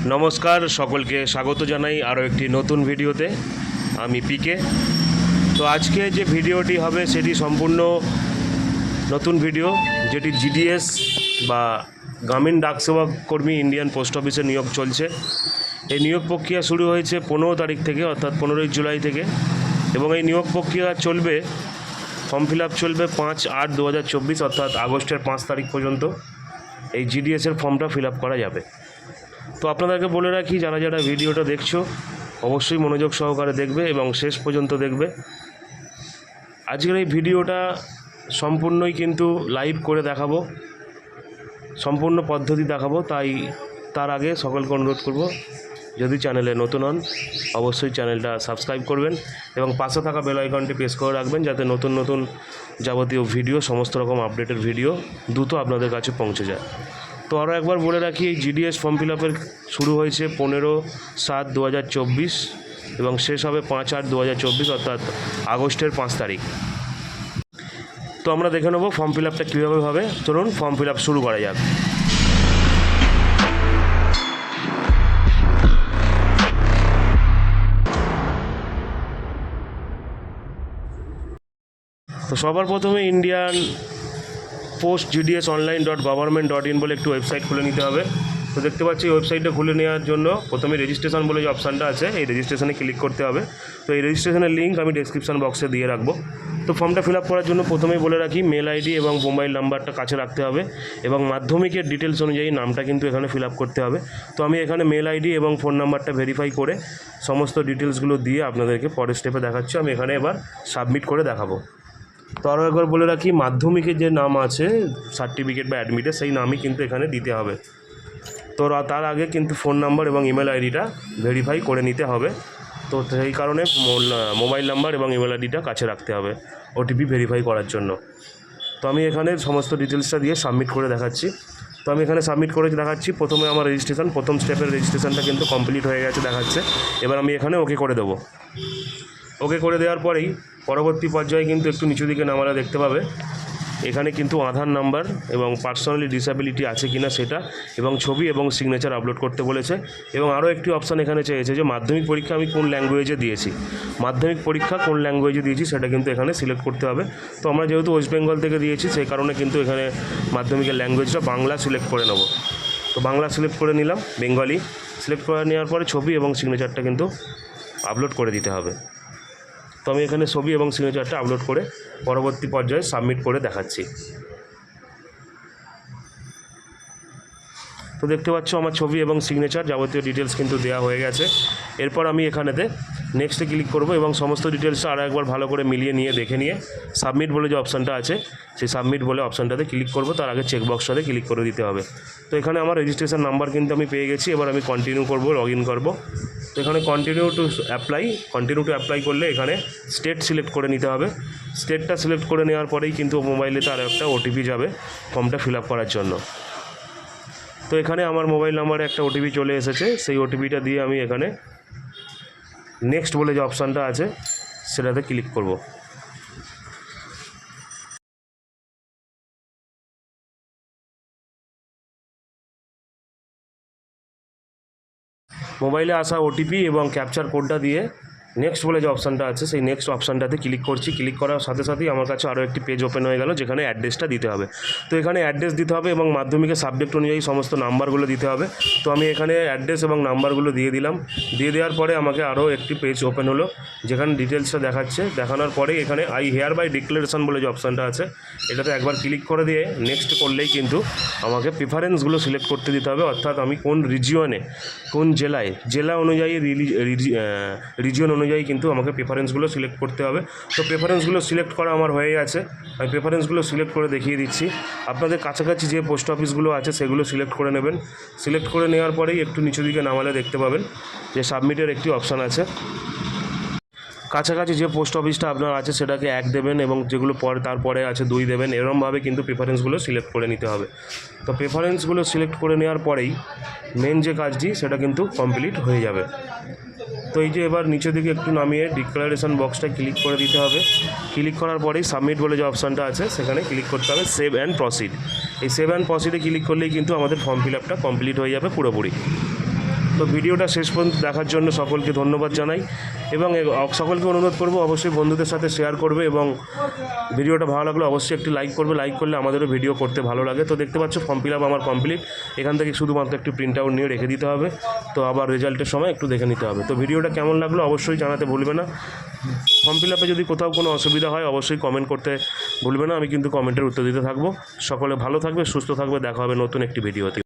नमस्कार सकलके स्वागत जानाई आरो एकटी नतून भिडियोते आमी पीके। तो आज के जे भिडियोटी हबे सेटी सम्पूर्ण नतून भिडियो जेटी जीडीएस बा ग्रामीण डाक सेवा कर्मी इंडियन पोस्ट अफिसे नियोग चलছে। এই নিয়োগ প্রক্রিয়া শুরু হয়েছে 15 তারিখ থেকে অর্থাৎ 15 জুলাই থেকে এবং এই নিয়োগ প্রক্রিয়া চলবে, ফর্ম ফিল আপ চলবে 5/8/2024 অর্থাৎ আগস্টের 5 তারিখ পর্যন্ত এই জিডিএসের ফর্মটা ফিল আপ করা যাবে। তো আপনাদেরকে বলে রাখি, যারা যারা ভিডিওটা দেখছো অবশ্যই মনোযোগ সহকারে দেখবে এবং শেষ পর্যন্ত দেখবে। আজকের এই ভিডিওটা সম্পূর্ণই কিন্তু লাইভ করে দেখাবো, সম্পূর্ণ পদ্ধতি দেখাবো। তার আগে সকলকে অনুরোধ করব, যদি চ্যানেলে নতুন হন অবশ্যই চ্যানেলটা সাবস্ক্রাইব করবেন এবং পাশে থাকা বেল আইকনটি প্রেস করে রাখবেন, যাতে নতুন নতুন যাবতীয় ভিডিও, সমস্ত রকম আপডেটের ভিডিও দ্রুত আপনাদের কাছে পৌঁছে যায়। তো আরও একবার বলে রাখি, এই জিডিএস ফর্ম ফিল আপের শুরু হয়েছে 15/7/2024 এবং শেষ হবে 5/8/2024 অর্থাৎ আগস্টের 5 তারিখ। তো আমরা দেখে নেব ফর্ম ফিল আপটা কীভাবে হবে। চলুন ফর্ম ফিল আপ শুরু করা যাক। তো সবার প্রথমে ইন্ডিয়ান পোস্ট জিডিএস online.government.in বলে একটি ওয়েবসাইট খুলে নিতে হবে। তো দেখতে পাচ্ছি ওয়েবসাইটটা খুলে নেওয়ার জন্য প্রথমে রেজিস্ট্রেশন বলে যে অপশানটা আছে, এই রেজিস্ট্রেশনে ক্লিক করতে হবে। তো এই রেজিস্ট্রেশনের লিঙ্ক আমি ডেসক্রিপশন বক্সে দিয়ে রাখবো। তো ফর্মটা ফিল আপ করার জন্য প্রথমেই বলে রাখি, মেল আইডি এবং মোবাইল নাম্বারটা কাছে রাখতে হবে এবং মাধ্যমিকের ডিটেলস অনুযায়ী নামটা কিন্তু এখানে ফিল আপ করতে হবে। তো আমি এখানে মেল আইডি এবং ফোন নাম্বারটা ভেরিফাই করে সমস্ত ডিটেলসগুলো দিয়ে আপনাদেরকে পরের স্টেপে দেখাচ্ছি। আমি এখানে এবার সাবমিট করে দেখাবো। তো আরও একবার বলে রাখি, মাধ্যমিকের যে নাম আছে সার্টিফিকেট বা অ্যাডমিটে, সেই নামই কিন্তু এখানে দিতে হবে। তো তার আগে কিন্তু ফোন নাম্বার এবং ইমেল আইডিটা ভেরিফাই করে নিতে হবে। তো সেই কারণে মোবাইল নাম্বার এবং ইমেল আইডিটা কাছে রাখতে হবে ওটিপি ভেরিফাই করার জন্য। তো আমি এখানে সমস্ত ডিটেলসটা দিয়ে সাবমিট করে দেখাচ্ছি। তো আমি এখানে সাবমিট করে দেখাচ্ছি। প্রথমে আমার রেজিস্ট্রেশন, প্রথম স্টেপের রেজিস্ট্রেশনটা কিন্তু কমপ্লিট হয়ে গেছে দেখাচ্ছে। এবার আমি এখানে ওকে করে দেবো। ওকে করে দেওয়ার পরেই পরবর্তী পর্যায়ে কিন্তু একটু নিচু দিকে নামারা দেখতে পাবে, এখানে কিন্তু আধার নাম্বার এবং পার্সোনালি ডিসেবিলিটি আছে কিনা সেটা এবং ছবি এবং সিগনেচার আপলোড করতে বলেছে। এবং আরও একটি অপশান এখানে চেয়েছে যে মাধ্যমিক পরীক্ষা আমি কোন ল্যাঙ্গুয়েজে দিয়েছি, মাধ্যমিক পরীক্ষা কোন ল্যাঙ্গুয়েজে দিয়েছি সেটা কিন্তু এখানে সিলেক্ট করতে হবে। তো আমরা যেহেতু ওয়েস্ট বেঙ্গল থেকে দিয়েছি সেই কারণে কিন্তু এখানে মাধ্যমিকের ল্যাঙ্গুয়েজটা বাংলা সিলেক্ট করে নেব। তো বাংলা সিলেক্ট করে নিলাম, বেঙ্গলি সিলেক্ট করে নেওয়ার পরে ছবি এবং সিগনেচারটা কিন্তু আপলোড করে দিতে হবে। তো আমি এখানে ছবি এবং সিগনেচারটা আপলোড করে পরবর্তী পর্যায়ে সাবমিট করে দেখাচ্ছি। তো দেখতে পাচ্ছ আমার ছবি এবং সিগনেচার যাবতীয় ডিটেলস কিন্তু দেওয়া হয়ে গেছে। এরপর আমি এখানেতে নেক্সটে ক্লিক করব এবং সমস্ত ডিটেলসটা আরও একবার ভালো করে মিলিয়ে নিয়ে দেখে নিয়ে সাবমিট বলে যে অপশানটা আছে সেই সাবমিট বলে অপশানটাতে ক্লিক করব। তার আগে চেকবক্সটাতে ক্লিক করে দিতে হবে। তো এখানে আমার রেজিস্ট্রেশন নাম্বার কিন্তু আমি পেয়ে গেছি। এবার আমি কন্টিনিউ করব, লগ ইন করবো। তো এখানে কন্টিনিউ টু অ্যাপ্লাই করলে এখানে স্টেট সিলেক্ট করে নিতে হবে। স্টেটটা সিলেক্ট করে নেওয়ার পরেই কিন্তু মোবাইলে তার একটা ওটিপি যাবে ফর্মটা ফিল আপ করার জন্য। তো এখানে আমার মোবাইল নাম্বারে একটা ওটিপি চলে এসেছে, সেই ওটিপিটা দিয়ে আমি এখানে নেক্সট বলে যে অপশানটা আছে সেটাতে ক্লিক করব। মোবাইলে আসা ওটিপি এবং ক্যাপচার কোডটা দিয়ে নেক্সট বলে যে অপশানটা আছে সেই নেক্সট অপশানটাতে ক্লিক করছি। ক্লিক করার সাথে সাথেই আমার কাছে আরও একটি পেজ ওপেন হয়ে গেল, যেখানে অ্যাড্রেসটা দিতে হবে। তো এখানে অ্যাড্রেস দিতে হবে এবং মাধ্যমিকের সাবজেক্ট অনুযায়ী সমস্ত নাম্বারগুলো দিতে হবে। তো আমি এখানে অ্যাড্রেস এবং নাম্বারগুলো দিয়ে দিলাম। দিয়ে দেওয়ার পরে আমাকে আরও একটি পেজ ওপেন হলো, যেখানে ডিটেলসটা দেখাচ্ছে। দেখানোর পরেই এখানে আই হেয়ার বাই ডিক্লারেশন বলে যে অপশানটা আছে এটাতে একবার ক্লিক করে দিয়ে নেক্সট করলেই কিন্তু আমাকে প্রিফারেন্সগুলো সিলেক্ট করতে দিতে হবে, অর্থাৎ আমি কোন রিজিয়নে, কোন জেলা অনুযায়ী রিজিয়ন অনুযায়ী কিন্তু আমাকে প্রেফারেন্সগুলো সিলেক্ট করতে হবে। তো প্রেফারেন্সগুলো সিলেক্ট করা আমার হয়ে গেছে। আমি প্রেফারেন্সগুলো সিলেক্ট করে দেখিয়ে দিচ্ছি। আপনাদের কাছাকাছি যে পোস্ট অফিসগুলো আছে সেগুলো সিলেক্ট করে নেবেন। সিলেক্ট করে নেওয়ার পরেই একটু নিচু দিকে নামালে দেখতে পাবেন যে সাবমিটের একটি অপশান আছে। কাছাকাছি যে পোস্ট অফিসটা আপনার আছে সেটাকে 1 দেবেন এবং যেগুলো তারপরে আছে 2 দেবেন। এরকমভাবে কিন্তু প্রেফারেন্সগুলো সিলেক্ট করে নিতে হবে। তো প্রেফারেন্সগুলো সিলেক্ট করে নেওয়ার পরেই মেন যে কাজটি সেটা কিন্তু কমপ্লিট হয়ে যাবে। তো এই যে এবার নিচের দিকে একটু নামিয়ে ডিক্লারেশন বক্সটা ক্লিক করে দিতে হবে। ক্লিক করার পরেই সাবমিট বলে যে অপশানটা আছে সেখানে ক্লিক করতে হবে সেভ অ্যান্ড প্রসিড। এই সেভ অ্যান্ড প্রসিডে ক্লিক করলেই কিন্তু আমাদের ফর্ম ফিল আপটা কমপ্লিট হয়ে যাবে পুরোপুরি। তো ভিডিওটা শেষ পর্যন্ত দেখার জন্য সকলকে ধন্যবাদ জানাই এবং সকলকে অনুরোধ করব অবশ্যই বন্ধুদের সাথে শেয়ার করবে এবং ভিডিওটা ভালো লাগলে অবশ্যই একটি লাইক করবে। লাইক করলে আমাদেরও ভিডিও করতে ভালো লাগে। তো দেখতে পাচ্ছ ফর্ম ফিল আপ আমার কমপ্লিট। এখান থেকে শুধুমাত্র একটি প্রিন্ট আউট নিয়ে রেখে দিতে হবে। তো আবার রেজাল্টের সময় একটু দেখে নিতে হবে। তো ভিডিওটা কেমন লাগলো অবশ্যই জানাতে ভুলবে না। ফর্ম ফিল আপে যদি কোথাও কোনো অসুবিধা হয় অবশ্যই কমেন্ট করতে ভুলবে না। আমি কিন্তু কমেন্টের উত্তর দিতে থাকবো। সকলে ভালো থাকবে, সুস্থ থাকবে। দেখা হবে নতুন একটি ভিডিওতে।